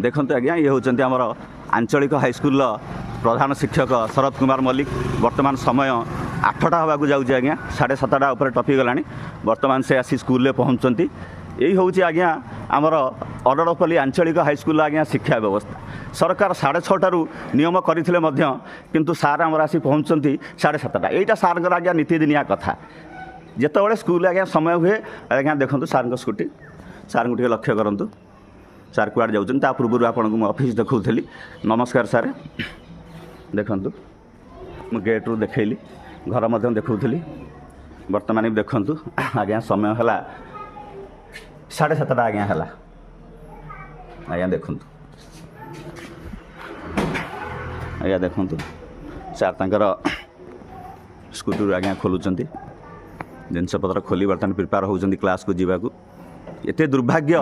देखते आज्ञा ये होती आमर आंचलिक हाईस्कल प्रधान शिक्षक शरद कुमार मल्लिक। वर्तमान समय 8टा होगा जाऊँगी आज्ञा 7:30 उपर टपी गला। वर्तमान से आसी स्कूल पहुँचती। यही हूँ आज्ञा आमर अरड़पल्ली आंचलिक हाईस्कल आज्ञा शिक्षा व्यवस्था। सरकार 6:30 नियम करते किंतु सार आमर आसी पहुँचती 7:30। यहीटा सार आज्ञा नीतिदिनिया कथा। जिते स्कूल आज्ञा समय हुए आज्ञा देखूँ सार स्कूटी सार को लक्ष्य करूँ। सार कुआड़े जाऊँ ता पूर्व आपको मुझे ऑफिस देखी। नमस्कार सार। देखूँ मु गेट रू देखली घर मध्य देखी। वर्तमान भी देखूँ आज्ञा समय है 7:30 आज्ञा है आज्ञा देखूँ आज्ञा देखूँ सार तंकर स्कूटी आज्ञा खोलुंट जिनपतर खोली बर्तमान प्रिपेयर होती क्लास को जावाक। एते दुर्भाग्य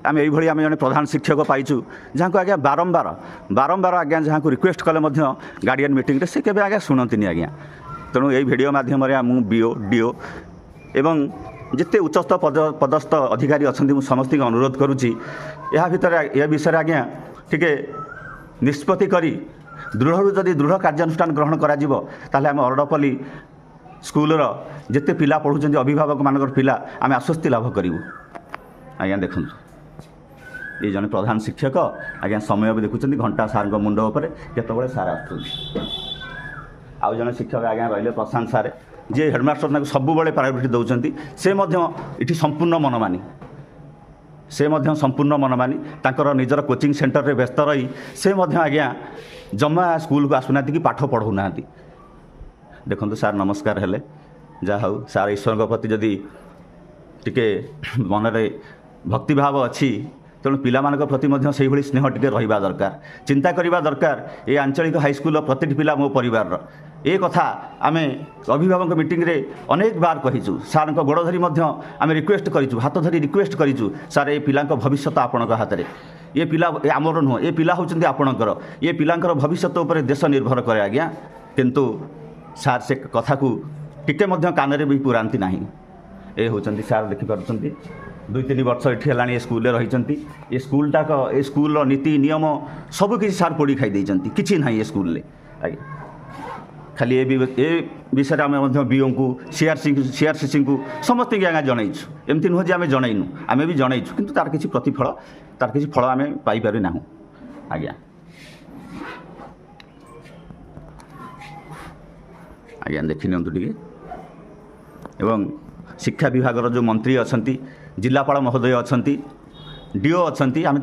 आम यही आम जन प्रधान शिक्षक पाइचु जहाँ को आज्ञा बारंबार आज्ञा जहाँ को रिक्वेस्ट कले गार्डियन मीटिंग से केवे आज्ञा शुणती आज्ञा। तेणु यही वीडियो माध्यम मु बीओ डीओ एवं जिते उच्चस्थ पदस्थ अधिकारी अच्छा मुझे समस्त अनुरोध करुच्ची या भितर यह विषय आज्ञा टिके निष्पत्ति करी दृढ़ जदि दृढ़ कार्यानुष्ठान ग्रहण करा आम अरड़पल्ली स्कूलर जिते पिला पढ़ुं अभिभावक मान पिला आम आश्वस्ति लाभ करूँ आज्ञा। देखूँ ये जन प्रधान शिक्षक आज्ञा समय भी देखुं घंटा सार मुंड उपर केतबे सार आउ जन शिक्षक आज्ञा रही प्रशांत सारे जी हेडमास्टर सब प्रायोरिटी दौरान से ये संपूर्ण मनमानी संपूर्ण मनमानी निजर कोचिंग सेंटर रे व्यस्त रही से आज्ञा जमा स्कूल को आसुना कि पाठ पढ़ुना। देखो सार नमस्कार हेले जा हूँ सार ईश्वर प्रति जदि टिके मन में भक्तिभाव अच्छी तेणु पिलामान प्रति से भाई स्नेह टिके रहा दरकार चिंता करवा दरकार। ये आंचलिक हाईस्कल प्रति पिला मो परिवार ये कथा आम अभिभावक मीटिंग रे अनेक बार कहीचु सार गोड़ धरी आम रिक्वेस्ट करूँ हाथ धरी रिक्वेस्ट करूँ सार ये पिला भविष्य आपण हाथ में ये पिला आमर नुह ये पिला होती आपणकर ये पिलांकर भविष्य उपर देश निर्भर करे आज्ञा। किंतु सार से कथा को टिके कान भी पुरांती ना। ये होती सार देखिपुं 2-3 वर्ष ये ये स्कूल रही ये स्कूलटा ये स्कूल नीति नियम सबकि सार पोड़ी खाई कि ना ये स्कूल आज्ञा। खाली ये विषय आम बीओ को सीआरसीसी को समस्त आज्ञा जनईचु एमती नुह आम जनईनु आम भी जनईचु किंतु तार किसी प्रतिफल तार किसी फल आम पाइपर ना आज्ञा। आज्ञा देखी नियंतु टिके एवं शिक्षा विभाग जो मंत्री अच्छा जिलापाल महोदय अच्छा डीओ अच्छा आम